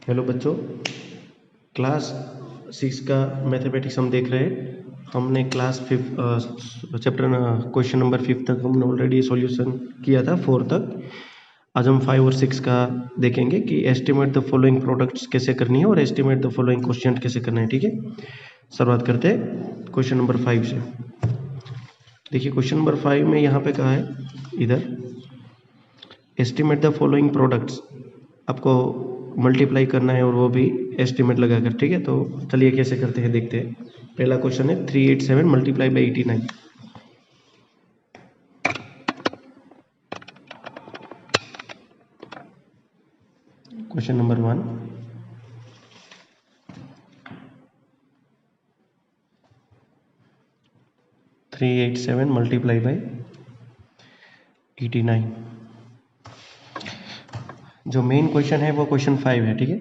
Hello बच्चों, class 6 का mathematics हम देख रहे हैं। हमने क्लास 5 चैप्टर क्वेश्चन नंबर 5 तक हमने ऑलरेडी सॉल्यूशन किया था, 4 तक। आज हम 5 और 6 का देखेंगे कि एस्टिमेट द फॉलोइंग प्रोडक्ट्स कैसे करनी है और एस्टिमेट द फॉलोइंग क्वेश्चन कैसे करना है। ठीक है, शुरुआत करते हैं क्वेश्चन नंबर 5 से। देखिए क्वेश्चन नंबर 5 में यहाँ पे कहा है, इधर एस्टिमेट द फॉलोइंग प्रोडक्ट्स आपको मल्टीप्लाई करना है और वो भी एस्टिमेट लगाकर। ठीक है, तो चलिए कैसे करते हैं देखते हैं। पहला क्वेश्चन है 387 multiply by 89। Question number 1, three eight seven multiply by 89। जो मेन क्वेश्चन है वो क्वेश्चन 5 है। ठीक है,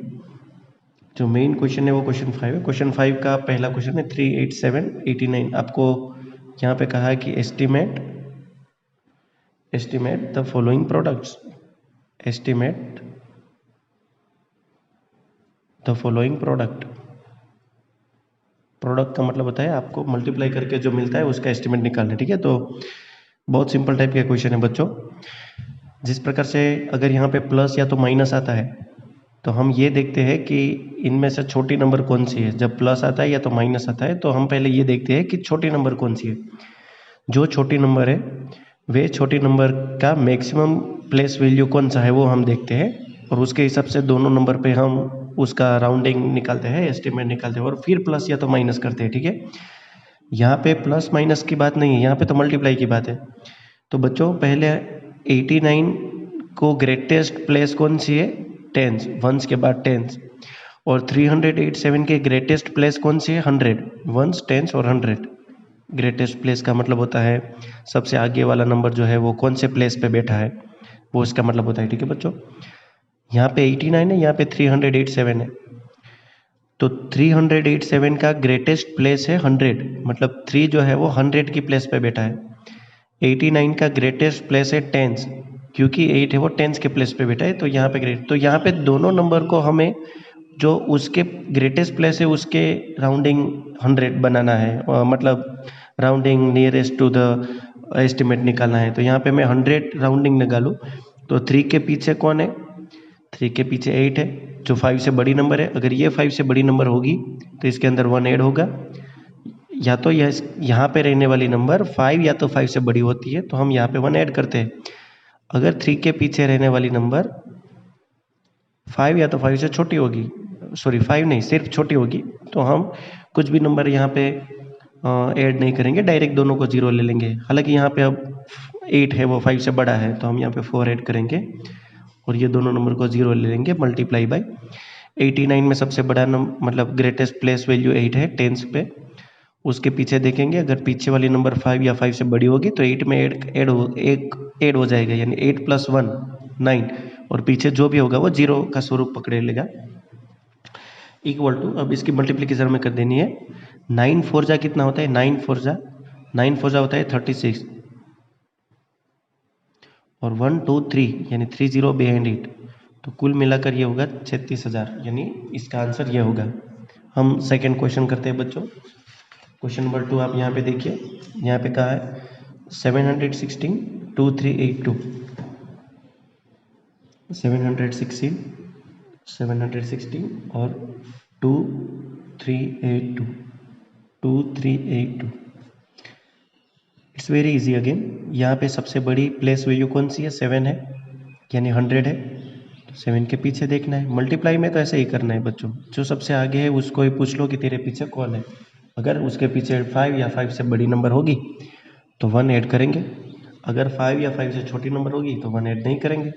जो मेन क्वेश्चन है वो क्वेश्चन 5 है। क्वेश्चन 5 का पहला क्वेश्चन है 387 89। आपको यहाँ पे कहा है कि estimate the following products, estimate the following product का मतलब होता है आपको मल्टीप्लाई करके जो मिलता है उसका एस्टिमेट निकालना है। ठीक है, तो बहुत सिंपल टाइप का क्वेश्चन है बच्चों। जिस प्रकार से अगर यहाँ पे प्लस या तो माइनस आता है तो हम ये देखते हैं कि इनमें से छोटी नंबर कौन सी है। जब प्लस आता है या तो माइनस आता है तो हम पहले ये देखते हैं कि छोटी नंबर कौन सी है। जो छोटी नंबर है वे छोटी नंबर का मैक्सिमम प्लेस वैल्यू कौन सा है वो हम देखते हैं, और उसके हिसाब से दोनों नंबर पे हम उसका राउंडिंग निकालते हैं, एस्टिमेट निकालते हैं, और फिर प्लस या तो माइनस करते हैं। ठीक है, यहाँ पे प्लस माइनस की बात नहीं है, यहाँ पे तो मल्टीप्लाई की बात है। तो बच्चों पहले 89 को ग्रेटेस्ट प्लेस कौन सी है, टेंस, वंस के बाद टेंस। और 387 के ग्रेटेस्ट प्लेस कौन सी है, 100, वंस, टेंस और 100। ग्रेटेस्ट प्लेस का मतलब होता है सबसे आगे वाला नंबर जो है वो कौन से प्लेस पे बैठा है, वो इसका मतलब होता है। ठीक है बच्चों, यहाँ पे 89 है, यहाँ पे 387 है। तो 387 का ग्रेटेस्ट प्लेस है 100, मतलब 3 जो है वो 100 की प्लेस पे बैठा है। 89 का ग्रेटेस्ट प्लेस है टेंस, क्योंकि 8 है वो टेंस के प्लेस पे बैठा है, तो यहाँ पे ग्रेट। तो यहाँ पे दोनों नंबर को हमें जो उसके ग्रेटेस्ट प्लेस है उसके राउंडिंग 100 बनाना है, मतलब rounding nearest to the estimate निकालना है। तो यहाँ पे मैं 100 राउंडिंग निकालूँ तो 3 के पीछे कौन है, 3 के पीछे 8 है जो 5 से बड़ी नंबर है। अगर ये 5 से बड़ी नंबर होगी तो इसके अंदर 1 ऐड होगा, या तो यहाँ पे रहने वाली नंबर 5 या तो 5 से बड़ी होती है तो हम यहाँ पे 1 ऐड करते हैं। अगर 3 के पीछे रहने वाली नंबर 5 या तो 5 से छोटी होगी, सॉरी 5 नहीं, सिर्फ छोटी होगी, तो हम कुछ भी नंबर यहाँ पे ऐड नहीं करेंगे, डायरेक्ट दोनों को 0 ले लेंगे। हालांकि यहाँ पे अब 8 है वो 5 से बड़ा है तो हम यहाँ पे 4 ऐड करेंगे और ये दोनों नंबर को 0 ले लेंगे, मल्टीप्लाई बाय 89 में सबसे बड़ा नंबर मतलब ग्रेटेस्ट प्लेस वैल्यू 8 है टेंस पे। उसके पीछे देखेंगे, अगर पीछे वाली नंबर 5 या 5 से बड़ी होगी तो 8 में ऐड हो जाएगा, यानी 8 + 1 9, और पीछे जो भी होगा वो 0 का स्वरूप पकड़े लेगा। इक्वल टू, अब इसकी मल्टीप्लिकेशन में कर देनी है। 9 4 जा कितना होता है, 9 4 जा होता है 36, और 1 2 3 यानी 30 बिहाइंड इट, तो कुल मिलाकर ये होगा 36,000, यानी इसका आंसर ये होगा। हम सेकेंड क्वेश्चन करते हैं बच्चों। क्वेश्चन नंबर 2 आप यहाँ पे देखिए, यहाँ पे कहा है 716 2382, 716 और 2382। It's very easy again. यहाँ पे सबसे बड़ी प्लेस वैल्यू कौन सी है, 7 है, यानी 100 है, तो 7 के पीछे देखना है। मल्टीप्लाई में तो ऐसे ही करना है बच्चों, जो सबसे आगे है उसको ही पूछ लो कि तेरे पीछे कौन है। अगर उसके पीछे 5 या 5 से बड़ी नंबर होगी तो 1 ऐड करेंगे, अगर 5 या 5 से छोटी नंबर होगी तो 1 ऐड नहीं करेंगे।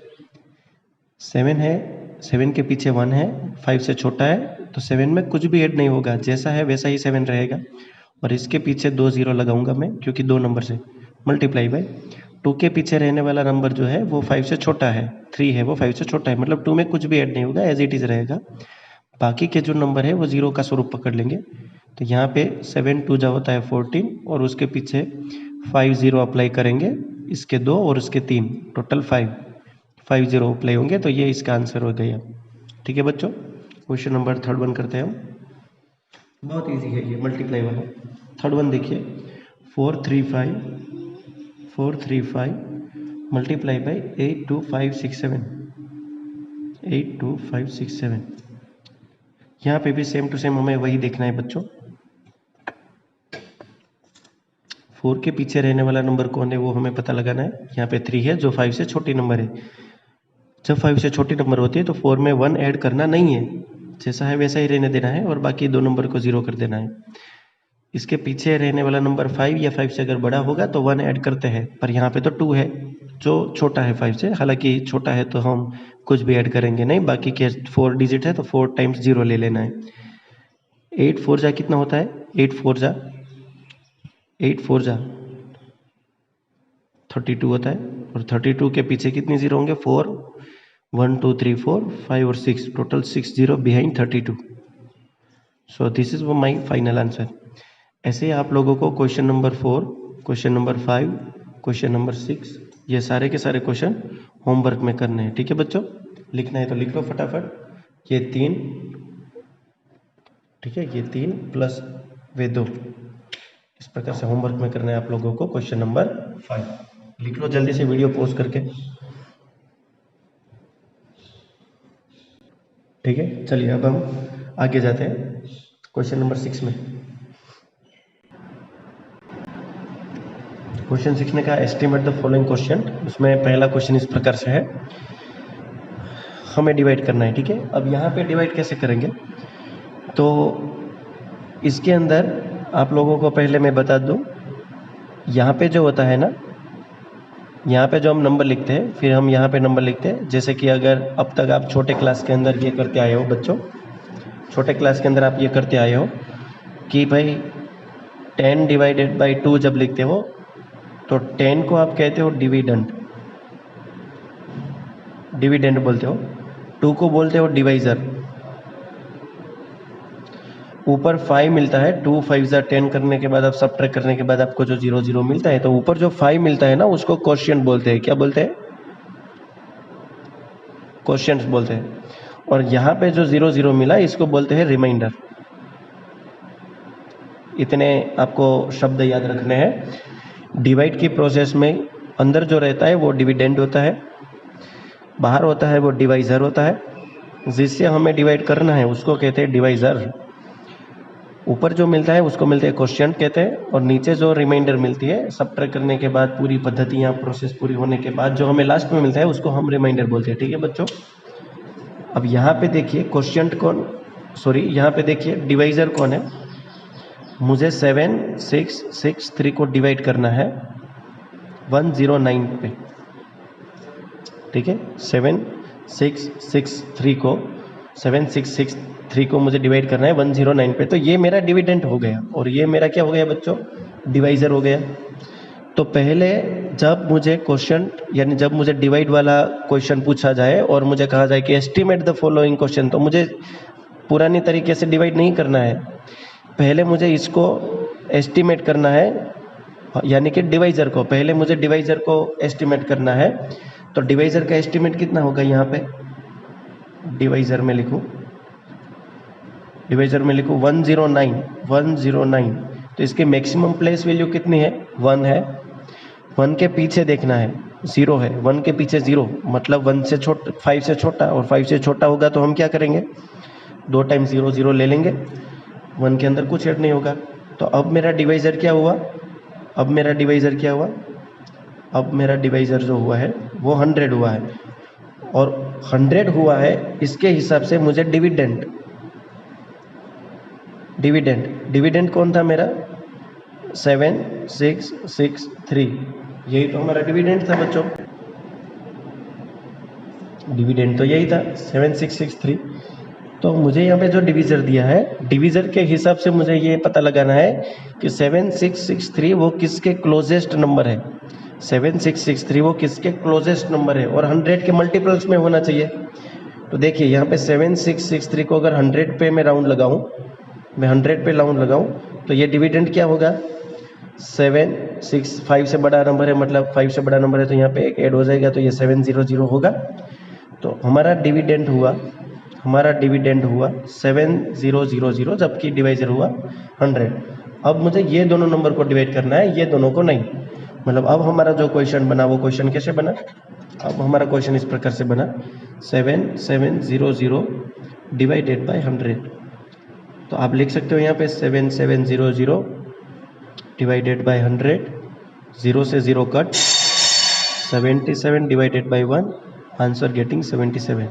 7 है, 7 के पीछे 1 है, 5 से छोटा है तो 7 में कुछ भी ऐड नहीं होगा, जैसा है वैसा ही 7 रहेगा, और इसके पीछे 2 0 लगाऊंगा मैं क्योंकि 2 नंबर से, मल्टीप्लाई बाय 2 के पीछे रहने वाला नंबर जो है वो 5 से छोटा है, 3 है वो 5 से छोटा है, मतलब 2 में कुछ भी ऐड नहीं होगा, एज इट इज़ रहेगा। बाकी के जो नंबर है वो 0 का स्वरूप पकड़ लेंगे। तो यहाँ पे 7 2 जा होता है 14, और उसके पीछे 5 0 अप्लाई करेंगे, इसके 2 और इसके 3, टोटल 5 0 अप्लाई होंगे, तो ये इसका आंसर हो गया। ठीक है बच्चों, क्वेश्चन नंबर थर्ड वन करते हैं हम। बहुत इजी है ये मल्टीप्लाई वाला। थर्ड वन देखिए, 435 मल्टीप्लाई बाई 82567। यहाँ पे भी सेम टू सेम हमें वही देखना है बच्चों। 4 के पीछे रहने वाला नंबर कौन है वो हमें पता लगाना है। यहाँ पे 3 है जो 5 से छोटी नंबर है। जब 5 से छोटी नंबर होती है तो 4 में 1 ऐड करना नहीं है, जैसा है वैसा ही रहने देना है और बाकी दो नंबर को 0 कर देना है। इसके पीछे रहने वाला नंबर 5 या 5 से अगर बड़ा होगा तो 1 ऐड करते हैं, पर यहाँ पे तो 2 है जो छोटा है 5 से। हालांकि छोटा है तो हम कुछ भी ऐड करेंगे नहीं, बाकी के 4 डिजिट है तो 4 टाइम्स 0 ले लेना है। 8 4 जा कितना होता है? 8 4 जा 32 होता है। और 32 के पीछे कितनी 0 होंगे? 4 1 2 3 4 5 और 6, total 6 0 behind 32। So this is my final answer. ऐसे ही आप लोगों को question number 4, question number 5, question number 6, ये सारे के सारे क्वेश्चन होमवर्क में करने हैं। ठीक है बच्चों, लिखना है तो लिख लो फटाफट। ये 3, ठीक है, ये 3 प्लस वे 2, इस प्रकार से होमवर्क में करना है आप लोगों को। क्वेश्चन नंबर 5 लिख लो जल्दी से वीडियो पॉज करके। ठीक है, चलिए अब हम आगे जाते हैं क्वेश्चन नंबर 6 में। क्वेश्चन 6 ने कहा एस्टिमेट द फॉलोइंग क्वेश्चन। उसमें पहला क्वेश्चन इस प्रकार से है, हमें डिवाइड करना है। ठीक है, अब यहाँ पे डिवाइड कैसे करेंगे? तो इसके अंदर आप लोगों को पहले मैं बता दूं, यहाँ पे जो होता है ना, यहाँ पे जो हम नंबर लिखते हैं फिर हम यहाँ पे नंबर लिखते हैं। जैसे कि अगर अब तक आप छोटे क्लास के अंदर ये करते आए हो बच्चों, छोटे क्लास के अंदर आप ये करते आए हो कि भाई 10 डिवाइडेड बाई 2 जब लिखते हो तो 10 को आप कहते हो डिविडेंड बोलते हो, 2 को बोलते हो डिवाइजर। ऊपर 5 मिलता है, 2 5 जा 10 करने के बाद आप सबट्रैक्ट करने के बाद आपको जो 0 0 मिलता है, तो ऊपर जो 5 मिलता है ना उसको क्वोशिएंट बोलते हैं। क्या बोलते हैं? क्वोशिएंट्स बोलते हैं। और यहाँ पे जो 0 0 मिला इसको बोलते हैं रिमाइंडर। इतने आपको शब्द याद रखने हैं। डिवाइड की प्रोसेस में अंदर जो रहता है वो डिविडेंड होता है, बाहर होता है वो डिवाइजर होता है। जिससे हमें डिवाइड करना है उसको कहते हैं डिवाइजर। ऊपर जो मिलता है उसको मिलते हैं क्वोशिएंट कहते हैं, और नीचे जो रिमाइंडर मिलती है सबट्रैक्ट करने के बाद पूरी पद्धतियाँ प्रोसेस पूरी होने के बाद जो हमें लास्ट में मिलता है उसको हम रिमाइंडर बोलते हैं। ठीक है बच्चों, अब यहाँ पे देखिए क्वोशिएंट कौन, सॉरी यहाँ पे देखिए डिवाइजर कौन है। मुझे 7 6 6 3 को डिवाइड करना है 109 पे। ठीक है, 7 6 6 3 को 7 6 6 3 को मुझे डिवाइड करना है 109 पे। तो ये मेरा डिविडेंड हो गया और ये मेरा क्या हो गया बच्चों? डिवाइजर हो गया। तो पहले जब मुझे क्वेश्चन यानी जब मुझे डिवाइड वाला क्वेश्चन पूछा जाए और मुझे कहा जाए कि एस्टिमेट द फॉलोइंग क्वेश्चन, तो मुझे पुरानी तरीके से डिवाइड नहीं करना है, पहले मुझे इसको एस्टिमेट करना है, यानी कि डिवाइजर को पहले मुझे डिवाइजर को एस्टिमेट करना है। तो डिवाइजर का एस्टिमेट कितना होगा? यहाँ पे डिवाइजर में लिखूँ 109। तो इसकी मैक्सिमम प्लेस वैल्यू कितनी है? 1 है। 1 के पीछे देखना है 0 है, 1 के पीछे 0 मतलब 1 से छोटा 5 से छोटा, और 5 से छोटा होगा तो हम क्या करेंगे? 2 टाइम्स 0 0 ले लेंगे, 1 के अंदर कुछ ऐड नहीं होगा। तो अब मेरा डिवाइजर क्या हुआ? अब मेरा डिवाइजर जो हुआ है वो 100 हुआ है, और 100 हुआ है इसके हिसाब से मुझे डिविडेंड कौन था मेरा? 7 6 6 3, यही तो हमारा डिविडेंड था बच्चों। डिविडेंड तो यही था 7 6 6 3। तो मुझे यहाँ पे जो डिवीजर दिया है, डिवीजर के हिसाब से मुझे ये पता लगाना है कि 7 6 6 3 वो किसके क्लोजेस्ट नंबर है। 7 6 6 3 वो किसके क्लोजेस्ट नंबर है और 100 के मल्टीपल्स में होना चाहिए। तो देखिए यहाँ पे 7 6 6 3 को अगर 100 पे मैं राउंड लगाऊं, तो ये डिविडेंड क्या होगा? 7 6 5 से बड़ा नंबर है, मतलब 5 से बड़ा नंबर है तो यहाँ पे एक ऐड हो जाएगा, तो ये 7 0 0 होगा। तो हमारा डिविडेंड हुआ हमारा डिविडेंड हुआ 7000, जबकि डिवाइजर हुआ 100। अब मुझे ये दोनों नंबर को डिवाइड करना है, ये दोनों को नहीं। मतलब अब हमारा जो क्वेश्चन बना वो क्वेश्चन कैसे बना, अब हमारा क्वेश्चन इस प्रकार से बना 7700 डिवाइडेड बाय 100। तो आप लिख सकते हो यहाँ पे 7700 डिवाइडेड बाय 100, 0 से 0 cut, 77 divided by 1, answer getting 77।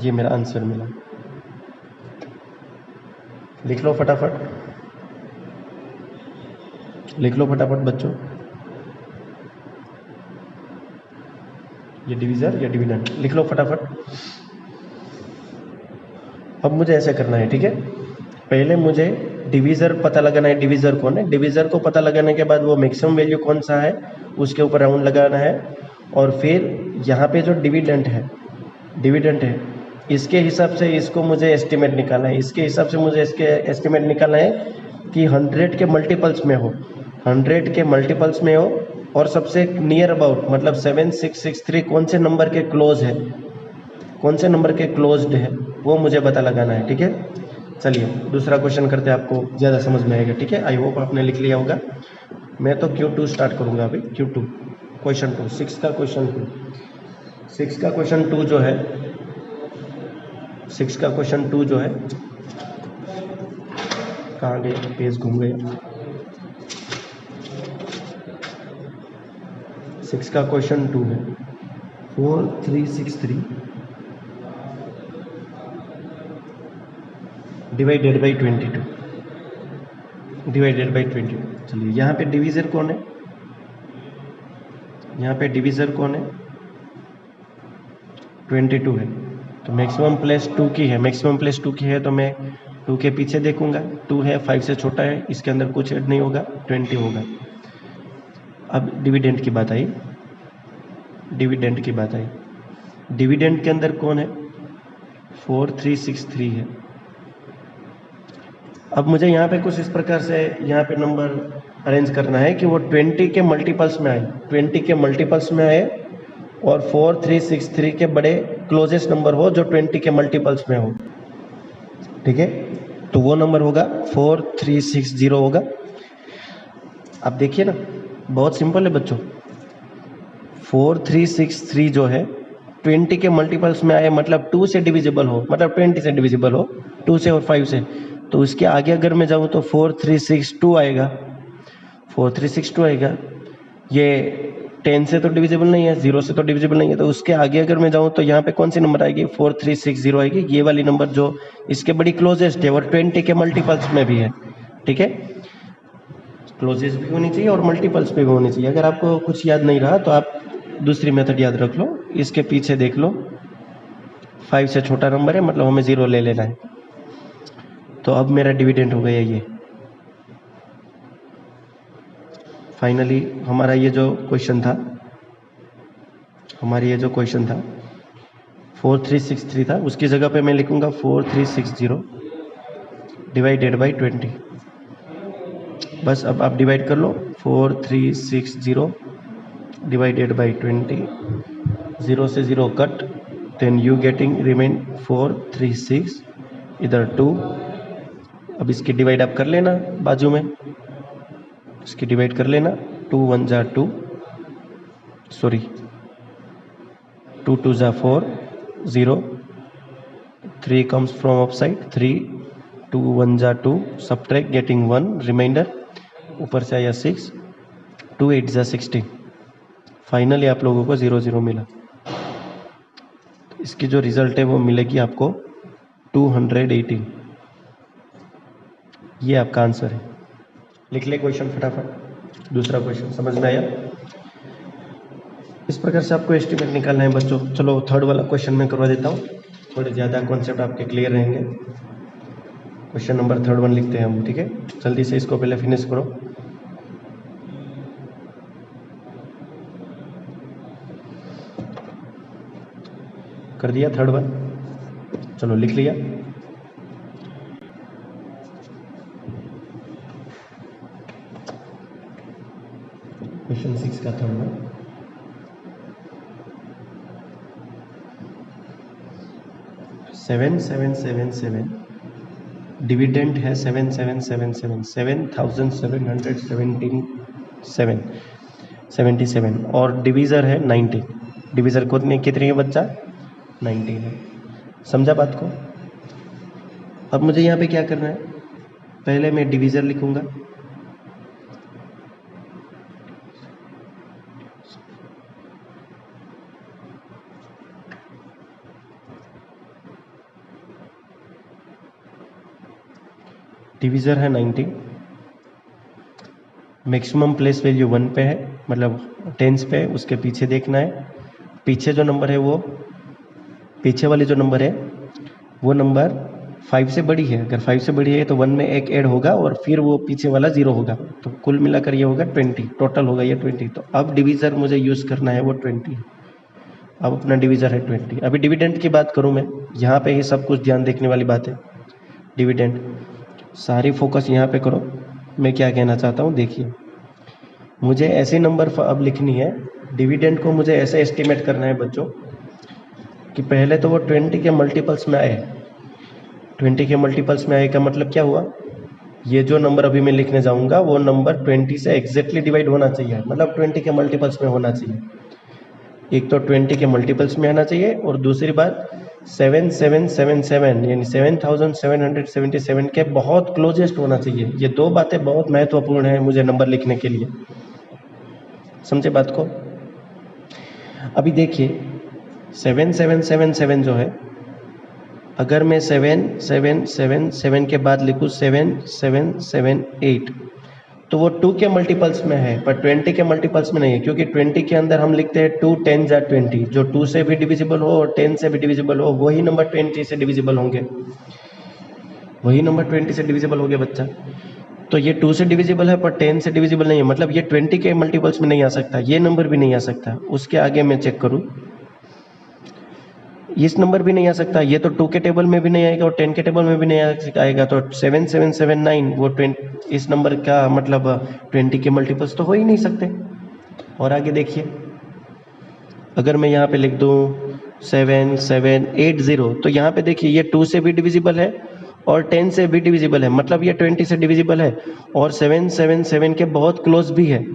ये मेरा आंसर मिला। लिख लो फटाफट, लिख लो फटाफट बच्चों, ये डिवीजर या डिविडेंड, लिख लो फटाफट। अब मुझे ऐसे करना है, ठीक है। पहले मुझे डिवीजर पता लगाना है, डिवीजर कौन है। डिवीजर को पता लगाने के बाद वो मैक्सिमम वैल्यू कौन सा है उसके ऊपर राउंड लगाना है, और फिर यहाँ पे जो डिविडेंड है इसके हिसाब से इसको मुझे एस्टिमेट निकालना है। इसके हिसाब से मुझे इसके एस्टिमेट निकालना है कि 100 के मल्टीपल्स में हो, 100 के मल्टीपल्स में हो, और सबसे नियर अबाउट मतलब 7663 कौन से नंबर के क्लोज है, कौन से नंबर के क्लोज्ड है, वो मुझे पता लगाना है, ठीक है। चलिए दूसरा क्वेश्चन करते हैं, आपको ज़्यादा समझ में आएगा, ठीक है। आई होप आपने लिख लिया होगा। मैं तो Q2 स्टार्ट करूँगा अभी, Q2 क्वेश्चन 2, 6 का क्वेश्चन 2, 6 का क्वेश्चन 2 जो है, 6 का क्वेश्चन 2 जो है, कहाँ गए, पेज घूम गया। 6 का क्वेश्चन 2 है 4363 डिवाइडेड बाई 22, डिवाइडेड बाई 22। चलिए यहाँ पे डिवीजर कौन है, यहाँ पे डिवीजर कौन है, 22 है। तो मैक्सिमम प्लेस 2 की है, मैक्सिमम प्लेस 2 की है, तो मैं 2 के पीछे देखूंगा, 2 है, 5 से छोटा है, इसके अंदर कुछ ऐड नहीं होगा, 20 होगा। अब डिविडेंड की बात आई, डिविडेंड की बात आई, डिविडेंड के अंदर कौन है, 4363 है। अब मुझे यहाँ पे कुछ इस प्रकार से यहाँ पे नंबर अरेंज करना है कि वो 20 के मल्टीपल्स में आए, 20 के मल्टीपल्स में आए, और 4363 के बड़े क्लोजेस्ट नंबर हो जो 20 के मल्टीपल्स में हो, ठीक है। तो वो नंबर होगा 4360 होगा। अब देखिए ना, बहुत सिंपल है बच्चों, 4363 जो है 20 के मल्टीपल्स में आए, मतलब 2 से डिविजिबल हो, मतलब 20 से डिविजिबल हो, 2 से और 5 से। तो उसके आगे अगर मैं जाऊँ तो 4362 आएगा, 4362 आएगा। ये 10 से तो डिविजिबल नहीं है, 0 से तो डिविजिबल नहीं है, तो उसके आगे अगर मैं जाऊँ तो यहाँ पे कौन सी नंबर आएगी, 4360 आएगी। ये वाली नंबर जो इसके बड़ी क्लोजेस्ट है और 20 के मल्टीपल्स में भी है, ठीक है। क्लोजेस्ट भी होनी चाहिए और मल्टीपल्स पे भी होनी चाहिए। अगर आपको कुछ याद नहीं रहा तो आप दूसरी मेथड याद रख लो, इसके पीछे देख लो, 5 से छोटा नंबर है, मतलब हमें 0 ले लेना है। तो अब मेरा डिविडेंड हो गया ये। फाइनली हमारा ये जो क्वेश्चन था, हमारी ये जो क्वेश्चन था 4363 था, उसकी जगह पे मैं लिखूंगा 4360 डिवाइडेड बाई 20। बस अब आप डिवाइड कर लो, 4360 डिवाइडेड बाई 20, 0 से 0 cut, then you getting remain 436, इधर 2। अब इसकी डिवाइड आप कर लेना बाजू में, इसकी डिवाइड कर लेना, 2 1 जा 2, सॉरी 2 2 जा 4, 0, 3 comes from upside 3, 2 1 जा 2, subtract getting 1, रिमाइंडर ऊपर से आया 6, 2 8 जा 16। फाइनली आप लोगों को 0 0 मिला। तो इसकी जो रिजल्ट है वो मिलेगी आपको 218। ये आपका आंसर है। लिख ले क्वेश्चन फटाफट, दूसरा क्वेश्चन समझ में आया। इस प्रकार से आपको एस्टिमेट निकालना है बच्चों। चलो थर्ड वाला क्वेश्चन मैं करवा देता हूँ, थोड़े ज़्यादा कॉन्सेप्ट आपके क्लियर रहेंगे। क्वेश्चन नंबर 3 लिखते हैं हम, ठीक है। जल्दी से इसको पहले फिनिश करो। कर दिया 3 चलो लिख लिया। क्वेश्चन 6 का 3 7777, डिविडेंड है 7777, 7777 और डिवीज़र है 90। डिवीज़र कितनी है बच्चा? 19 है। समझा बात को? अब मुझे यहाँ पे क्या करना है, पहले मैं डिवीज़र लिखूंगा, डिवीज़र है 90, मैक्सिमम प्लेस वैल्यू 1 पे है, मतलब टेंस पे है, उसके पीछे देखना है, पीछे जो नंबर है वो, पीछे वाली जो नंबर है वो नंबर 5 से बड़ी है, अगर 5 से बड़ी है तो 1 में एक ऐड होगा और फिर वो पीछे वाला 0 होगा, तो कुल मिलाकर ये होगा 20, टोटल होगा ये 20। तो अब डिवीज़र मुझे यूज़ करना है वो 20, अब अपना डिवीज़र है 20। अभी डिविडेंड की बात करूँ मैं, यहाँ पे ही सब कुछ ध्यान देखने वाली बात है। डिविडेंड सारी फोकस यहाँ पे करो, मैं क्या कहना चाहता हूँ देखिए, मुझे ऐसे नंबर अब लिखनी है, डिविडेंड को मुझे ऐसे एस्टिमेट करना है बच्चों कि पहले तो वो 20 के मल्टीपल्स में आए। 20 के मल्टीपल्स में आए का मतलब क्या हुआ, ये जो नंबर अभी मैं लिखने जाऊंगा वो नंबर 20 से एग्जैक्टली डिवाइड होना चाहिए, मतलब 20 के मल्टीपल्स में होना चाहिए। एक तो 20 के मल्टीपल्स में आना चाहिए और दूसरी बात 7777 यानी 7777 के बहुत क्लोजेस्ट होना चाहिए। ये दो बातें बहुत महत्वपूर्ण है मुझे नंबर लिखने के लिए, समझे बात को? अभी देखिए 7777 जो है, अगर मैं 7777 के बाद लिखूँ 7778 तो वो 2 के मल्टीपल्स में है पर 20 के मल्टीपल्स में नहीं है, क्योंकि 20 के अंदर हम लिखते हैं 2 10 20, जो 2 से भी डिविजिबल हो और 10 से भी डिविजिबल हो वही नंबर 20 से डिविजिबल होंगे, वही नंबर 20 से डिविजिबल हो गया बच्चा। तो ये 2 से डिविजिबल है पर 10 से डिविजिबल नहीं है, मतलब ये 20 के मल्टीपल्स में नहीं आ सकता, ये नंबर भी नहीं आ सकता। उसके आगे मैं चेक करूँ, इस नंबर भी नहीं आ सकता, ये तो 2 के टेबल में भी नहीं आएगा और 10 के टेबल में भी नहीं आएगा। तो 7779 वो 20, इस नंबर का मतलब 20 के मल्टीपल्स तो हो ही नहीं सकते। और आगे देखिए, अगर मैं यहाँ पे लिख दूँ 7780 तो यहाँ पे देखिए ये 2 से भी डिविजिबल है और 10 से भी डिविजिबल है, मतलब ये 20 से डिविजिबल है और 777 के बहुत क्लोज भी है।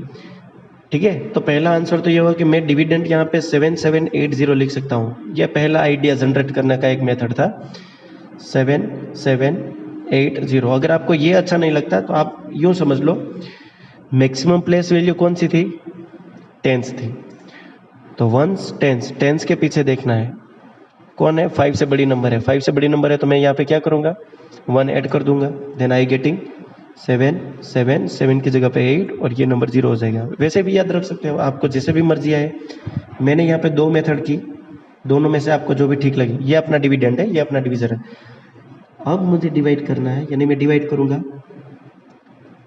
ठीक है, तो पहला आंसर तो ये होगा कि मैं डिविडेंड यहाँ पे 7780 लिख सकता हूँ। यह पहला आइडिया जनरेट करने का एक मेथड था, 7780। अगर आपको ये अच्छा नहीं लगता तो आप यूँ समझ लो, मैक्सिमम प्लेस वैल्यू कौन सी थी? टेंस थी, तो वंस टेंस के पीछे देखना है कौन है, 5 से बड़ी नंबर है, 5 से बड़ी नंबर है तो मैं यहाँ पे क्या करूँगा, 1 ऐड कर दूंगा, देन आई गेटिंग 7 की जगह पे 8 और ये नंबर 0 हो जाएगा। वैसे भी याद रख सकते हो, आपको जैसे भी मर्जी आए। मैंने यहाँ पे 2 मेथड की, दोनों में से आपको जो भी ठीक लगे। ये अपना डिविडेंड है, ये अपना डिविजन है। अब मुझे डिवाइड करना है, यानी मैं डिवाइड करूँगा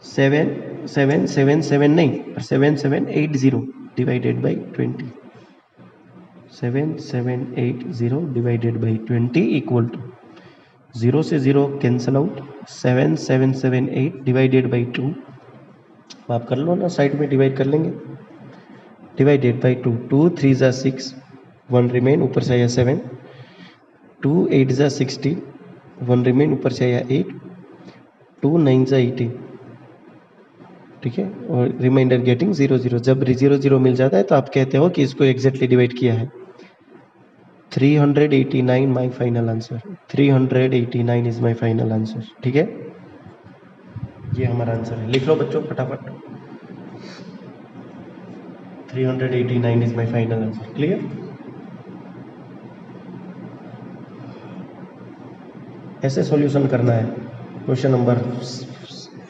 7777 नहीं, 7780 divided by 20, 7780 divided by 20 equal to 0 से 0 कैंसल आउट, 7778 डिवाइडेड बाई 2, आप कर लो ना, साइड में डिवाइड कर लेंगे, डिवाइडेड बाई 2, 2 3 ज़ा 6, 1 रिमेन, ऊपर से आया 7, 2 8 ज़ा 16, 1 रिमेन, ऊपर से आया 8, 2 9 ज़ा 18, ठीक है, और रिमाइंडर गेटिंग 0 0। जब 0 0 मिल जाता है तो आप कहते हो कि इसको एग्जैक्टली डिवाइड किया है। 389 my final answer, 389 is my final answer. ठीक है, ये हमारा आंसर है, लिख लो बच्चों फटाफट, 389 is my final answer. Clear? ऐसे सॉल्यूशन करना है क्वेश्चन नंबर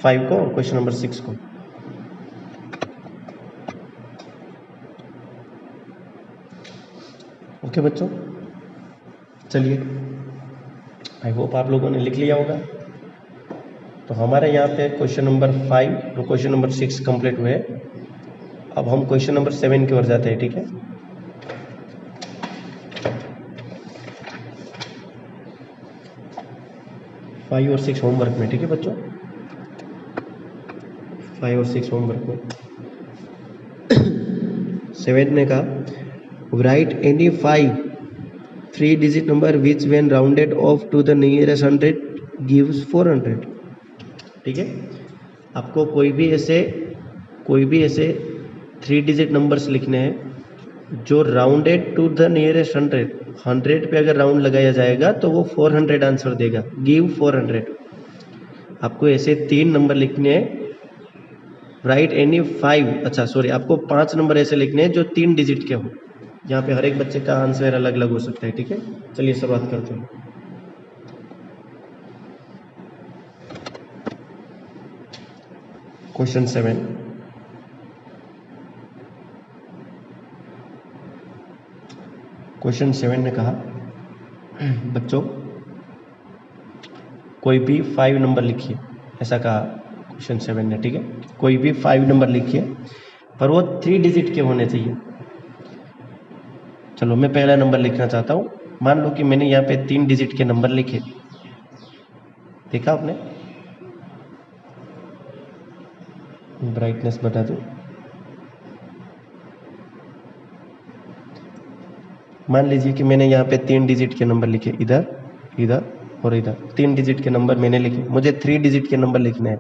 5 को और क्वेश्चन नंबर 6 को। ओके बच्चों, चलिए, आई होप आप लोगों ने लिख लिया होगा। तो हमारे यहाँ पे क्वेश्चन नंबर 5 और क्वेश्चन नंबर 6 कंप्लीट हुए। अब हम क्वेश्चन नंबर 7 की ओर जाते हैं। ठीक है, फाइव और 6 होमवर्क में। ठीक है बच्चों, 5 और 6 होमवर्क में। 7 ने कहा write any 5 3 digit number which when rounded off to the nearest 100 gives 400। ठीक है, आपको कोई भी ऐसे 3 डिजिट नंबर्स लिखने हैं जो राउंडेड टू द नियरेस्ट 100 पे अगर राउंड लगाया जाएगा तो वो 400 आंसर देगा, गिव 400। आपको ऐसे 3 नंबर लिखने हैं, राइट एनी 5 आपको 5 नंबर ऐसे लिखने हैं जो 3 डिजिट के हो। यहाँ पे हर एक बच्चे का आंसर अलग अलग हो सकता है। ठीक है, चलिए शुरुआत करते हैं। क्वेश्चन 7, क्वेश्चन 7 ने कहा बच्चों कोई भी 5 नंबर लिखिए, ऐसा कहा क्वेश्चन 7 ने। ठीक है, कोई भी 5 नंबर लिखिए पर वो 3 डिजिट के होने चाहिए। चलो मैं पहला नंबर लिखना चाहता हूँ। मान लो कि मैंने यहाँ पे 3 डिजिट के नंबर लिखे, देखा आपने? ब्राइटनेस बढ़ा दो। मान लीजिए कि मैंने यहाँ पे 3 डिजिट के नंबर लिखे, इधर इधर और इधर 3 डिजिट के नंबर मैंने लिखे। मुझे 3 डिजिट के नंबर लिखने हैं,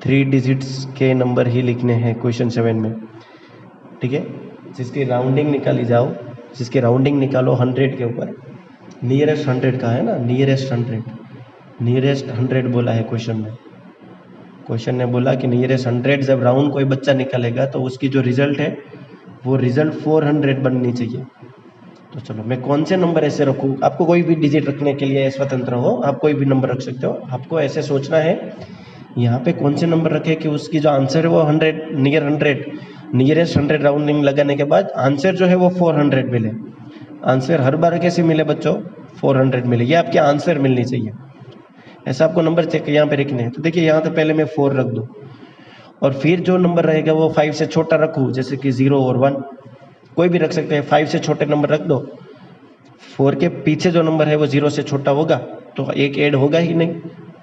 3 डिजिट्स के नंबर ही लिखने हैं क्वेश्चन 7 में। ठीक है, जिसकी राउंडिंग निकाली जाओ, जिसकी राउंडिंग निकालो 100 के ऊपर, नियरेस्ट 100 का है ना, नियरेस्ट 100 बोला है क्वेश्चन में। क्वेश्चन ने बोला कि नियरेस्ट 100 जब राउंड कोई बच्चा निकालेगा तो उसकी जो रिजल्ट है वो रिजल्ट 400 बननी चाहिए। तो चलो मैं कौन से नंबर ऐसे रखूँ, आपको कोई भी डिजिट रखने के लिए स्वतंत्र हो, आप कोई भी नंबर रख सकते हो। आपको ऐसे सोचना है यहाँ पे कौन से नंबर रखे कि उसकी जो आंसर है वो 100 नियरेस्ट 100 राउंडिंग लगाने के बाद आंसर जो है वो 400 मिले। आंसर हर बार कैसे मिले बच्चों? 400 मिले, ये आपके आंसर मिलनी चाहिए। ऐसा आपको नंबर चेक यहाँ पे रखने हैं। तो देखिए यहाँ तो पहले मैं 4 रख दूँ और फिर जो नंबर रहेगा वो 5 से छोटा रखूँ, जैसे कि 0 और 1, कोई भी रख सकते हैं। 5 से छोटे नंबर रख दो, 4 के पीछे जो नंबर है वो 0 से छोटा होगा तो एक ऐड होगा ही नहीं।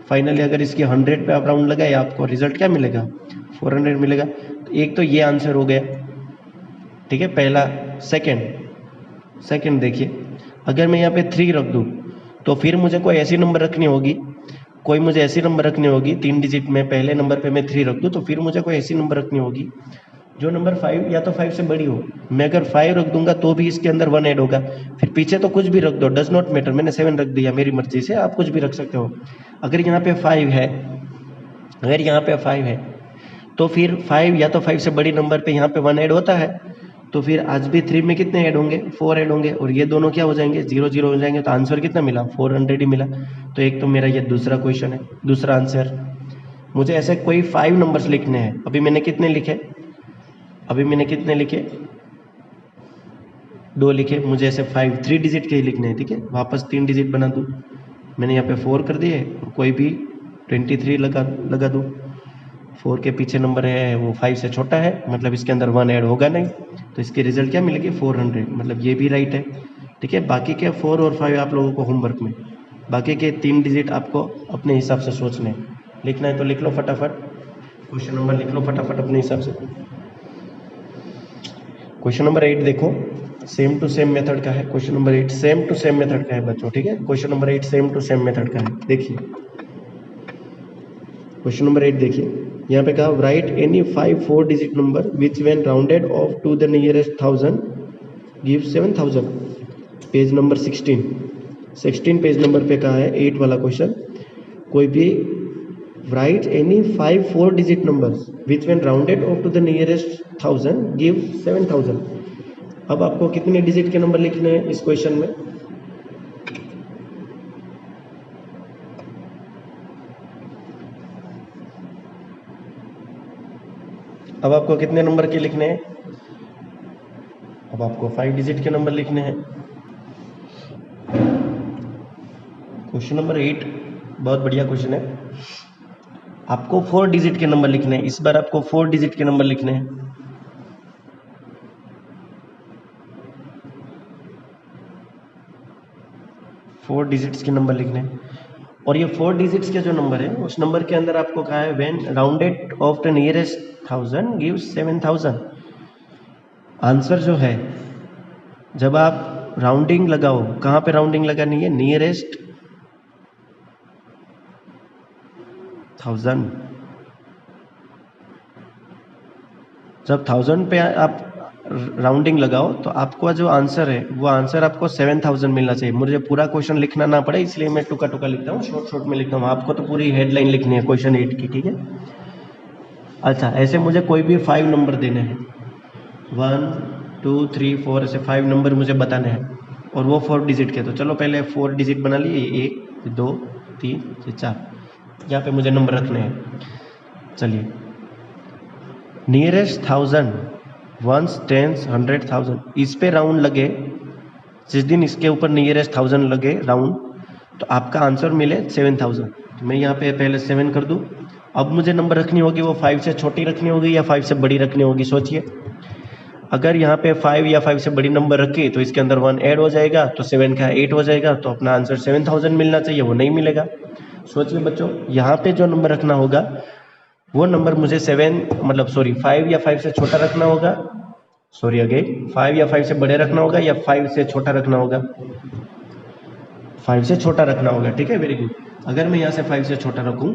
फाइनली अगर इसकी 100 पे आप राउंड लगाए आपको रिजल्ट क्या मिलेगा? 400 मिलेगा। तो एक तो ये आंसर हो गया। ठीक है, पहला। सेकंड देखिए, अगर मैं यहाँ पे 3 रख दूँ तो फिर मुझे कोई ऐसी नंबर रखनी होगी, कोई मुझे ऐसी नंबर रखनी होगी 3 डिजिट में, पहले नंबर पे मैं 3 रख दूँ तो फिर मुझे कोई ऐसी नंबर रखनी होगी जो नंबर 5 या तो 5 से बड़ी हो। मैं अगर 5 रख दूंगा तो भी इसके अंदर 1 ऐड होगा, फिर पीछे तो कुछ भी रख दो, डज नॉट मैटर। मैंने 7 रख दिया, मेरी मर्जी से, आप कुछ भी रख सकते हो। अगर यहाँ पे 5 है, अगर यहाँ पे 5 है तो फिर 5 या तो 5 से बड़ी नंबर पे यहाँ पे 1 ऐड होता है, तो फिर आज भी 3 में कितने ऐड होंगे? 4 ऐड होंगे, और ये दोनों क्या हो जाएंगे? 0 0 हो जाएंगे। तो आंसर कितना मिला? 400 ही मिला। तो एक तो मेरा ये दूसरा क्वेश्चन है, दूसरा आंसर। मुझे ऐसे कोई 5 नंबर्स लिखने हैं। अभी मैंने कितने लिखे? 2 लिखे। मुझे ऐसे 3 डिजिट के ही लिखने हैं। ठीक है, वापस 3 डिजिट बना दूँ। मैंने यहाँ पे 4 कर दिए, कोई भी 23 लगा दूँ। 4 के पीछे नंबर है वो 5 से छोटा है, मतलब इसके अंदर 1 ऐड होगा नहीं, तो इसकी रिजल्ट क्या मिलेगी? 400, मतलब ये भी राइट है। ठीक है, बाकी के 4 और 5 आप लोगों को होमवर्क में, बाकी के 3 डिजिट आपको अपने हिसाब से सोचने हैं। लिखना है तो लिख लो फटाफट, क्वेश्चन नंबर लिख लो फटाफट अपने हिसाब से। क्वेश्चन नंबर 8 देखो, सेम टू सेम मेथड का है। Question number 8 same to same method का है बच्चों। ठीक है, question number 8 same to same method का है। देखिए क्वेश्चन नंबर 8 देखिए, यहाँ पे कहा write any 5 4 digit number which when rounded off to the nearest 1000 give 7000। Page number 16 page number पे कहा है 8 वाला क्वेश्चन। कोई भी write any 5 4 digit numbers which when rounded off to the nearest 1000 give 7000। अब आपको कितने डिजिट के नंबर लिखने हैं इस क्वेश्चन में? अब आपको कितने नंबर के लिखने हैं? अब आपको 5 डिजिट के नंबर लिखने हैं। क्वेश्चन नंबर 8 बहुत बढ़िया क्वेश्चन है। आपको 4 डिजिट के नंबर लिखने हैं, इस बार आपको 4 डिजिट के नंबर लिखने हैं। फोर डिजिट्स के नंबर लिखने हैं, और ये 4 डिजिट्स के जो नंबर है उस नंबर के अंदर आपको कहा है when rounded of the nearest 1000 gives 7000। Answer जो है, जब आप राउंडिंग लगाओ, कहाँ पे राउंडिंग लगानी है? नियरेस्ट 1000। जब 1000 पे आप राउंडिंग लगाओ तो आपको जो आंसर है वो आंसर आपको 7000 मिलना चाहिए। मुझे पूरा क्वेश्चन लिखना ना पड़े इसलिए मैं टुका टुका लिखता हूँ, शॉर्ट शॉर्ट में लिखता हूँ। आपको तो पूरी हेडलाइन लिखनी है क्वेश्चन 8 की, ठीक है। अच्छा, ऐसे मुझे कोई भी 5 नंबर देने हैं, 1 2 3 4 ऐसे 5 नंबर मुझे बताने हैं और वो 4 डिजिट के। तो चलो पहले 4 डिजिट बना लिए, 1 2 3 4, यहाँ पे मुझे नंबर रखने हैं। चलिए, नियरेस्ट 1000, वंस, टेंस, 100,000, इस पे राउंड लगे। जिस दिन इसके ऊपर नियरेस्ट 1000 लगे राउंड तो आपका आंसर मिले 7000। तो मैं यहाँ पे पहले 7 कर दूँ। अब मुझे नंबर रखनी होगी वो 5 से छोटी रखनी होगी या 5 से बड़ी रखनी होगी, सोचिए। अगर यहाँ पे 5 या 5 से बड़ी नंबर रखी तो इसके अंदर 1 ऐड हो जाएगा तो 7 का 8 हो जाएगा, तो अपना आंसर 7000 मिलना चाहिए, वो नहीं मिलेगा। सोचिए बच्चों, यहाँ पे जो नंबर रखना होगा वो नंबर मुझे 5 या 5 से छोटा रखना होगा, सॉरी अगेन 5 या 5 से बड़े रखना होगा या 5 से छोटा रखना होगा? 5 से छोटा रखना होगा, ठीक है, वेरी गुड। अगर मैं यहाँ से 5 से छोटा रखूँ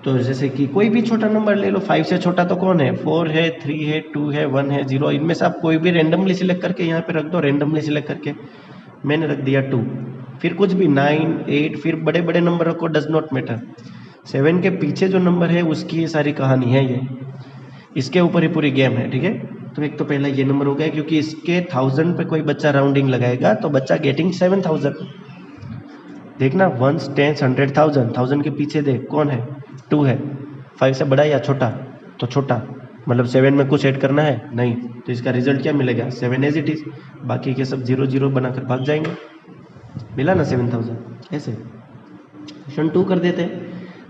तो जैसे कि कोई भी छोटा नंबर ले लो, 5 से छोटा तो कौन है? 4 है, 3 है, 2 है, 1 है, 0, इनमें से आप कोई भी रेंडमली सिलेक्ट करके यहाँ पे रख दो, रेंडमली सिलेक्ट करके। मैंने रख दिया 2, फिर कुछ भी 9 8, फिर बड़े बड़े नंबर रखो, डज नॉट मैटर। 7 के पीछे जो नंबर है उसकी ये सारी कहानी है, ये इसके ऊपर ही पूरी गेम है, ठीक है। तो एक तो पहला ये नंबर हो गया, क्योंकि इसके 1000 पे कोई बच्चा राउंडिंग लगाएगा तो बच्चा गेटिंग 7000। देखना, 1 10 100,000, 1000 के पीछे देख कौन है? 2 है। 5 से बड़ा या छोटा? तो छोटा, मतलब 7 में कुछ ऐड करना है नहीं, तो इसका रिजल्ट क्या मिलेगा? 7 एज इट इज, बाकी के सब 0 0 बनाकर भाग जाएंगे। मिला ना 7000। ऐसे क्वेश्चन 2 कर देते हैं।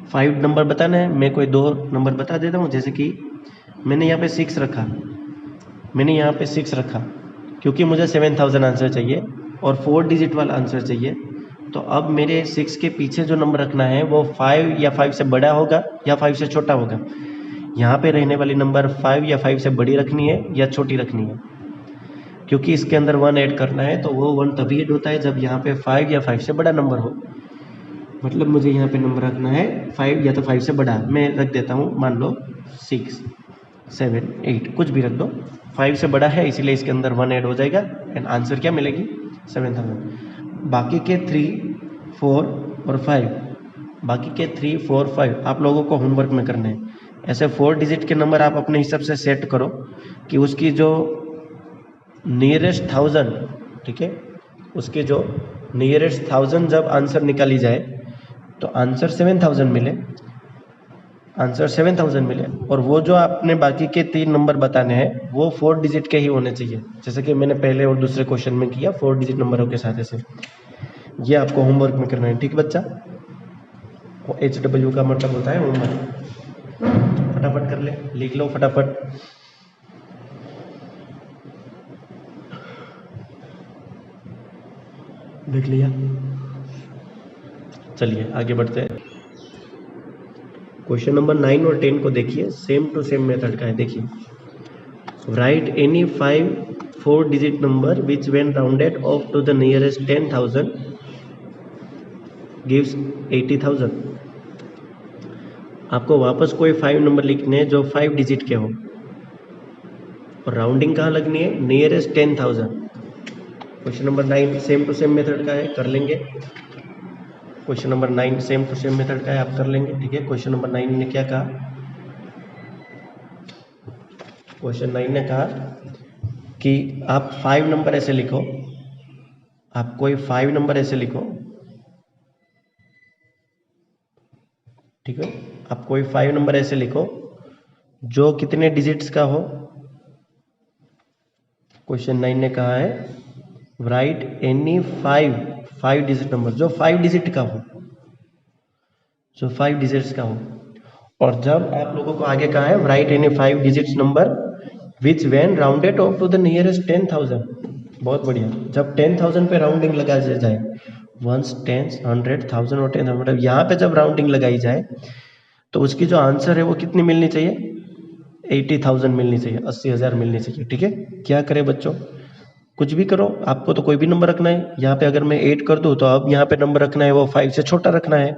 5 नंबर बताना है, मैं कोई 2 नंबर बता देता हूँ। जैसे कि मैंने यहाँ पे 6 रखा, मैंने यहाँ पे 6 रखा क्योंकि मुझे 7000 आंसर चाहिए और 4 डिजिट वाला आंसर चाहिए। तो अब मेरे 6 के पीछे जो नंबर रखना है वो 5 या 5 से बड़ा होगा या 5 से छोटा होगा। यहाँ पे रहने वाली नंबर 5 या 5 से बड़ी रखनी है या छोटी रखनी है, क्योंकि इसके अंदर 1 ऐड करना है तो वो 1 तभी ऐड होता है जब यहाँ पे 5 या 5 से बड़ा नंबर हो। मतलब मुझे यहाँ पे नंबर रखना है 5 या तो 5 से बड़ा, मैं रख देता हूँ, मान लो 6 7 8, कुछ भी रख दो। 5 से बड़ा है इसीलिए इसके अंदर 1 ऐड हो जाएगा एंड आंसर क्या मिलेगी? 7000। बाकी के 3 4 और 5, बाकी के 3 4 5 आप लोगों को होमवर्क में करने हैं। ऐसे 4 डिजिट के नंबर आप अपने हिसाब से सेट करो कि उसकी जो नियरेस्ट 1000, ठीक है, उसके जो नियरेस्ट 1000 जब आंसर निकाली जाए तो आंसर 7000 मिले, आंसर 7000 मिले। और वो जो आपने बाकी के 3 नंबर बताने हैं वो 4 डिजिट के ही होने चाहिए, जैसे कि मैंने पहले और दूसरे क्वेश्चन में किया, 4 डिजिट नंबरों के साथ। ऐसे ये आपको होमवर्क में करना है, ठीक बच्चा। HW का मतलब होता है होमवर्क। फटाफट कर ले, लिख लो फटाफट। देख लिया? चलिए आगे बढ़ते हैं। क्वेश्चन नंबर 9 और 10 को देखिए, सेम टू सेम मेथड का है। देखिए, write any 5 4 digit number which when rounded off to the nearest 10,000 gives 80,000। आपको वापस कोई 5 नंबर लिखने हैं जो 5 डिजिट के हो और राउंडिंग कहाँ लगनी है? Nearest 10,000। Question number 9 same to same method का है, कर लेंगे। Question number 9 same to same method का है, आप कर लेंगे, ठीक है। क्वेश्चन नंबर 9 ने क्या कहा? क्वेश्चन 9 ने कहा कि आप 5 नंबर ऐसे लिखो, आप कोई 5 नंबर ऐसे लिखो, ठीक है, आप कोई 5 नंबर ऐसे लिखो जो कितने डिजिट्स का हो। क्वेश्चन 9 ने कहा है राइट एनी 5 डिजिट नंबर जो 5 डिजिट का हो, जो 5 डिजिट्स का हो। और जब आप लोगों को आगे कहा है write any 5 digits number which when rounded off to the nearest 10,000। बहुत बढ़िया, जब 10,000 पे राउंडिंग लगा जाए, 1 10 100 1000 और 10,000, मतलब यहाँ पे जब राउंडिंग लगाई जाए तो उसकी जो आंसर है वो कितनी मिलनी चाहिए? 80,000 मिलनी चाहिए, 80,000 मिलनी चाहिए, ठीक है। क्या करें बच्चों, कुछ भी करो, आपको तो कोई भी नंबर रखना है। यहाँ पे अगर मैं 8 कर दूँ तो अब यहाँ पे नंबर रखना है वो 5 से छोटा रखना है।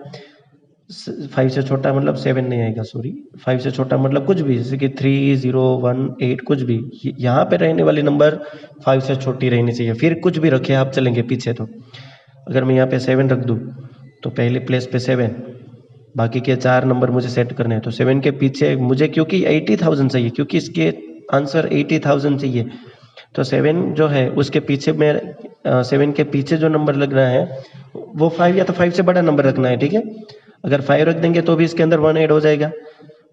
5 से छोटा मतलब 7 नहीं आएगा, सॉरी, 5 से छोटा मतलब कुछ भी, जैसे कि 3, 0, 1, 8 कुछ भी। यहाँ पे रहने वाली नंबर 5 से छोटी रहनी चाहिए। फिर कुछ भी रखे आप चलेंगे पीछे। तो अगर मैं यहाँ पे 7 रख दूँ तो पहले प्लेस पे 7, बाकी के 4 नंबर मुझे सेट करने हैं। तो 7 के पीछे मुझे, क्योंकि 80,000 चाहिए, क्योंकि इसके आंसर 80,000 चाहिए, तो 7 जो है उसके पीछे में 7 के पीछे जो नंबर लगना है वो 5 या तो 5 से बड़ा नंबर रखना है, ठीक है। अगर 5 रख देंगे तो भी इसके अंदर 1 ऐड हो जाएगा,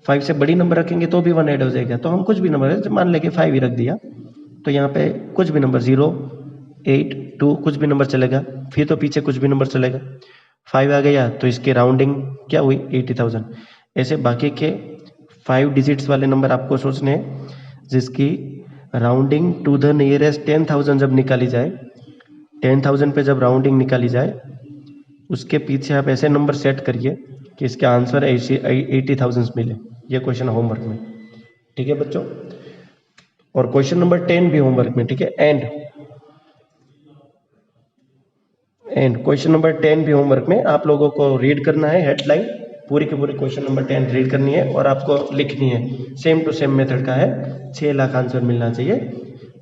5 से बड़ी नंबर रखेंगे तो भी 1 ऐड हो जाएगा। तो हम कुछ भी नंबर मान लेंगे 5 ही रख दिया, तो यहाँ पे कुछ भी नंबर 0, 8, 2 कुछ भी नंबर चलेगा, फिर तो पीछे कुछ भी नंबर चलेगा। 5 आ गया तो इसकी राउंडिंग क्या हुई, 80,000। ऐसे बाकी के 5 डिजिट्स वाले नंबर आपको सोचने हैं जिसकी राउंडिंग टू द नियरेस्ट 10,000 जब निकाली जाए, 10,000 पे जब राउंडिंग निकाली जाए, उसके पीछे आप ऐसे नंबर सेट करिए कि इसका आंसर 80,000 मिले। ये क्वेश्चन होमवर्क में, ठीक है बच्चों। और क्वेश्चन नंबर 10 भी होमवर्क में, ठीक है। एंड क्वेश्चन नंबर 10 भी होमवर्क में आप लोगों को रीड करना है, हेडलाइन पूरी की पूरी क्वेश्चन नंबर 10 रीड करनी है और आपको लिखनी है। सेम टू सेम मेथड का है, 6 लाख आंसर मिलना चाहिए।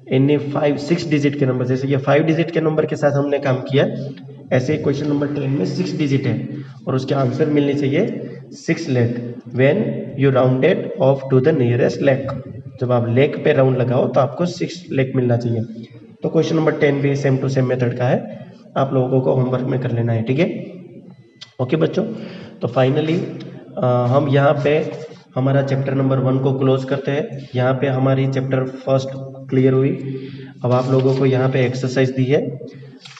एनी 6 डिजिट के नंबर, जैसे ये 5 डिजिट के नंबर के साथ हमने काम किया, ऐसे क्वेश्चन नंबर 10 में 6 डिजिट है और उसके आंसर मिलनी चाहिए 6 lakh when you rounded off to the nearest lakh. जब आप लेख पे राउंड लगाओ तो आपको 6 लाख मिलना चाहिए। तो क्वेश्चन नंबर 10 भी सेम टू सेम मेथड का है, आप लोगों को होमवर्क में कर लेना है, ठीक है। ओके बच्चों, तो फाइनली हम यहाँ पे हमारा चैप्टर नंबर 1 को क्लोज करते हैं। यहाँ पे हमारी चैप्टर फर्स्ट क्लियर हुई। अब आप लोगों को यहाँ पे एक्सरसाइज दी है,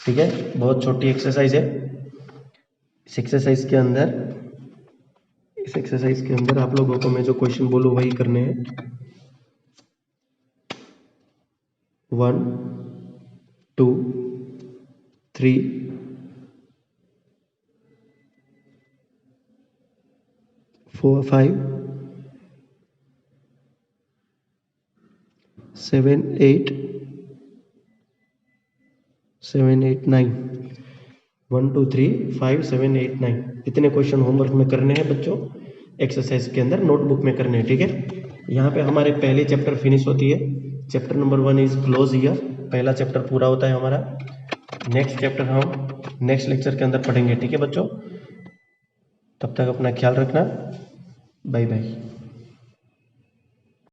ठीक है, बहुत छोटी एक्सरसाइज है। इस एक्सरसाइज के अंदर आप लोगों को मैं जो क्वेश्चन बोलूँ वही करने हैं। 1, 2, 3, 4, 5, 7, 8, 9। 1, 2, 3, 5, 7, 8, 9 इतने क्वेश्चन होमवर्क में करने हैं बच्चों, एक्सरसाइज के अंदर नोटबुक में करने हैं, ठीक है। यहाँ पे हमारे पहली चैप्टर फिनिश होती है। Chapter number 1 is close here, पहला चैप्टर पूरा होता है हमारा। नेक्स्ट चैप्टर हम नेक्स्ट लेक्चर के अंदर पढ़ेंगे, ठीक है बच्चों। तब तक अपना ख्याल रखना, बाय बाय।